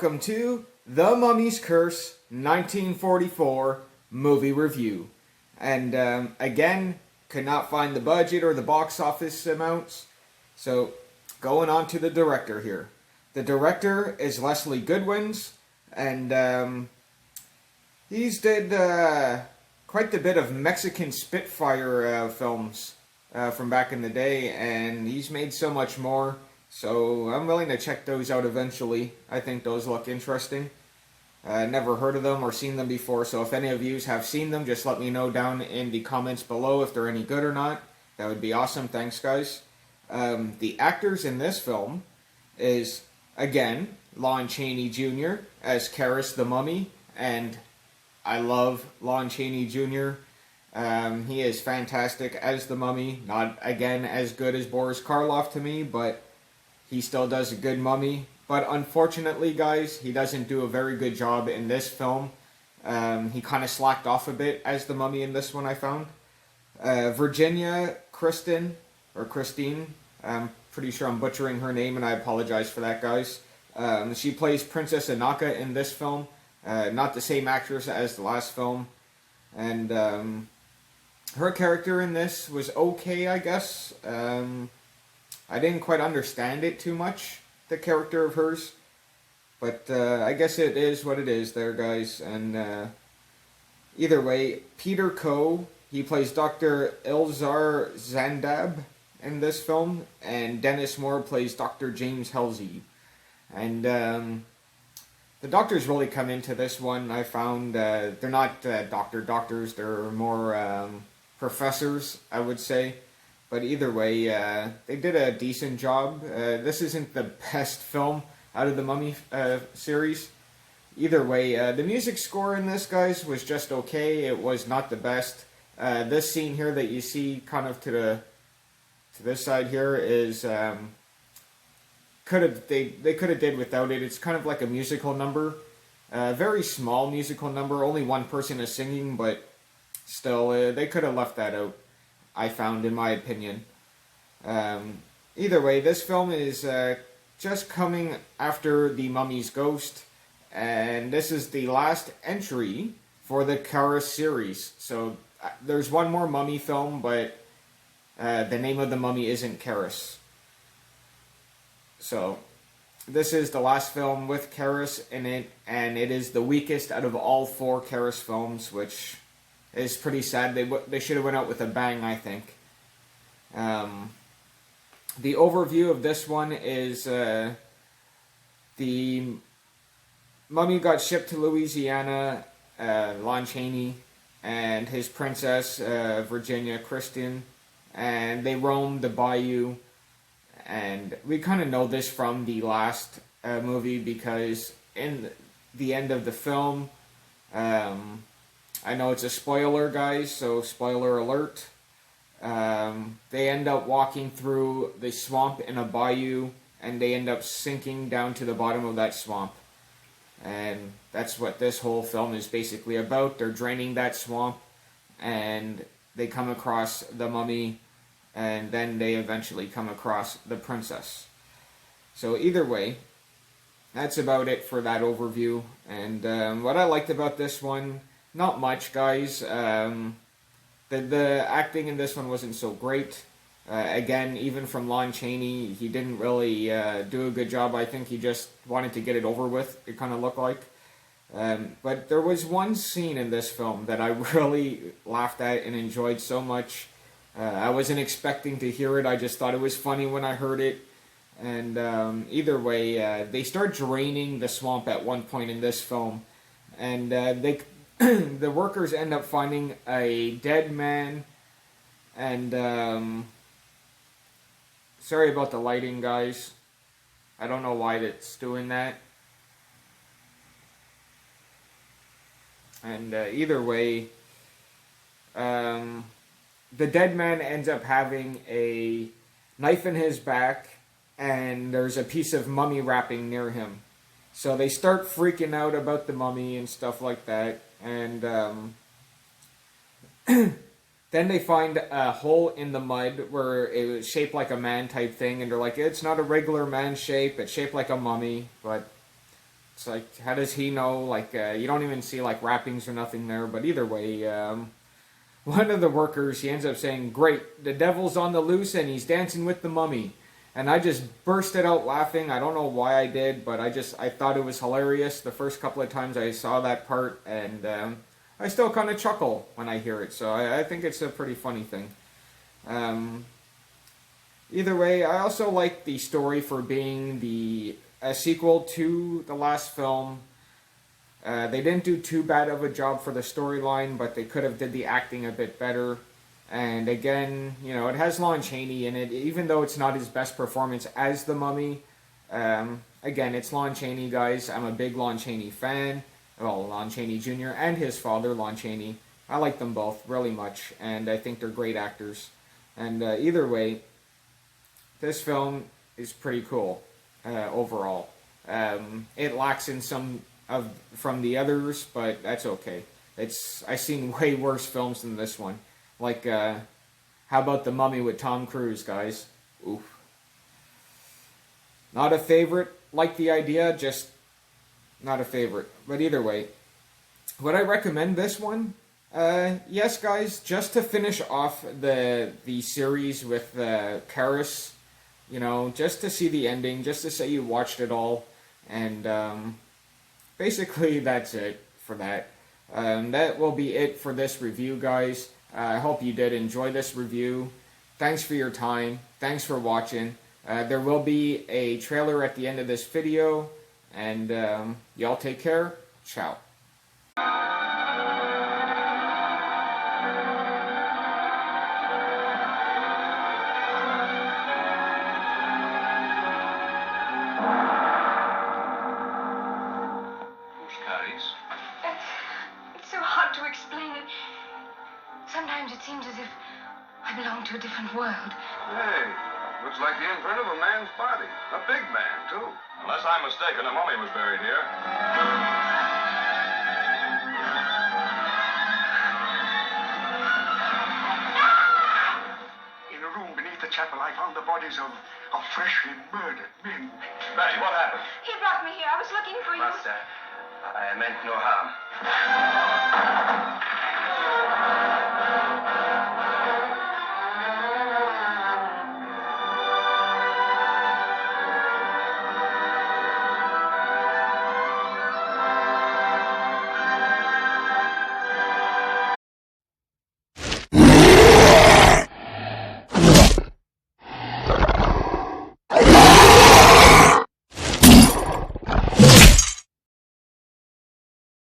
welcome to The Mummy's Curse 1944 movie review. And again, could not find the budget or the box office amounts, so going on to the director here. The director is Leslie Goodwins, and he's did quite a bit of Mexican Spitfire films from back in the day, and he's made so much more. So I'm willing to check those out eventually. I think those look interesting. Never heard of them or seen them before, so if any of you have seen them, just let me know down in the comments below if they're any good or not. That would be awesome. Thanks, guys. The actors in this film is, again, Lon Chaney Jr. as Karras the Mummy, and I love Lon Chaney Jr. He is fantastic as the Mummy. Not, again, as good as Boris Karloff to me, but he still does a good mummy. But unfortunately, guys, he doesn't do a very good job in this film. He kind of slacked off a bit as the Mummy in this one, I found. Virginia Christine, I'm pretty sure I'm butchering her name, and I apologize for that, guys. She plays Princess Anaka in this film. Not the same actress as the last film. And her character in this was okay, I guess. I didn't quite understand it too much, the character of hers. But I guess it is what it is there, guys. And either way, Peter Coe, he plays Dr. Ilzar Zandab in this film. And Dennis Moore plays Dr. James Halsey. And the doctors really come into this one, I found. They're not doctors, they're more professors, I would say. But either way, they did a decent job. This isn't the best film out of the Mummy series. Either way, the music score in this, guys, was just okay. It was not the best. This scene here that you see kind of to this side here is they could have did without it. It's kind of like a musical number. Very small musical number. Only one person is singing, but still, they could have left that out, I found, in my opinion. Either way, this film is just coming after The Mummy's Ghost, and this is the last entry for the Karras series. So there's one more Mummy film, but the name of the Mummy isn't Karras. So this is the last film with Karras in it, and it is the weakest out of all 4 Karras films, which is pretty sad. They should have went out with a bang, I think. The overview of this one is the Mummy got shipped to Louisiana, Lon Chaney and his princess, Virginia Christine, and they roamed the bayou. And we kind of know this from the last movie, because in the end of the film, I know it's a spoiler, guys, so spoiler alert. They end up walking through the swamp in a bayou, and they end up sinking down to the bottom of that swamp. And that's what this whole film is basically about. They're draining that swamp, and they come across the Mummy, and then they eventually come across the princess. So either way, that's about it for that overview. And what I liked about this one, not much, guys. The acting in this one wasn't so great. Again, even from Lon Chaney, he didn't really do a good job. I think he just wanted to get it over with, it kind of looked like. But there was one scene in this film that I really laughed at and enjoyed so much. I wasn't expecting to hear it. I just thought it was funny when I heard it. And either way, they start draining the swamp at one point in this film. And the workers end up finding a dead man. And sorry about the lighting, guys. I don't know why it's doing that. And either way, the dead man ends up having a knife in his back, and there's a piece of mummy wrapping near him. So they start freaking out about the mummy and stuff like that. And then they find a hole in the mud where it was shaped like a man type thing. And they're like, it's not a regular man shape. It's shaped like a mummy. But It's like, how does he know? Like, you don't even see like wrappings or nothing there. But either way, one of the workers, he ends up saying, "Great, the devil's on the loose and he's dancing with the mummy." And I just bursted out laughing. I don't know why I did, but I thought it was hilarious the first couple of times I saw that part, and I still kind of chuckle when I hear it. So I think it's a pretty funny thing. Either way, I also like the story for being a sequel to the last film. They didn't do too bad of a job for the storyline, but they could have did the acting a bit better. And again, you know, it has Lon Chaney in it, even though it's not his best performance as the Mummy. Again, it's Lon Chaney, guys. I'm a big Lon Chaney fan. Well, Lon Chaney Jr. and his father, Lon Chaney. I like them both really much, and I think they're great actors. And either way, this film is pretty cool overall. It lacks in some from the others, but that's okay. I've seen way worse films than this one. Like, how about The Mummy with Tom Cruise, guys? Oof. Not a favorite. Like the idea, just not a favorite. But either way, would I recommend this one? Yes, guys. Just to finish off the series with Karis, you know, just to see the ending, just to say you watched it all, and basically that's it for that. That will be it for this review, guys. I hope you did enjoy this review. Thanks for your time. Thanks for watching. There will be a trailer at the end of this video. And y'all take care. Ciao. It's so hard to explain it. Sometimes it seems as if I belong to a different world. Hey, looks like the imprint of a man's body. A big man, too. Unless I'm mistaken, a mummy was buried here. In a room beneath the chapel, I found the bodies of freshly murdered men. Betty, what happened? He brought me here. I was looking for you. Master, I meant no harm.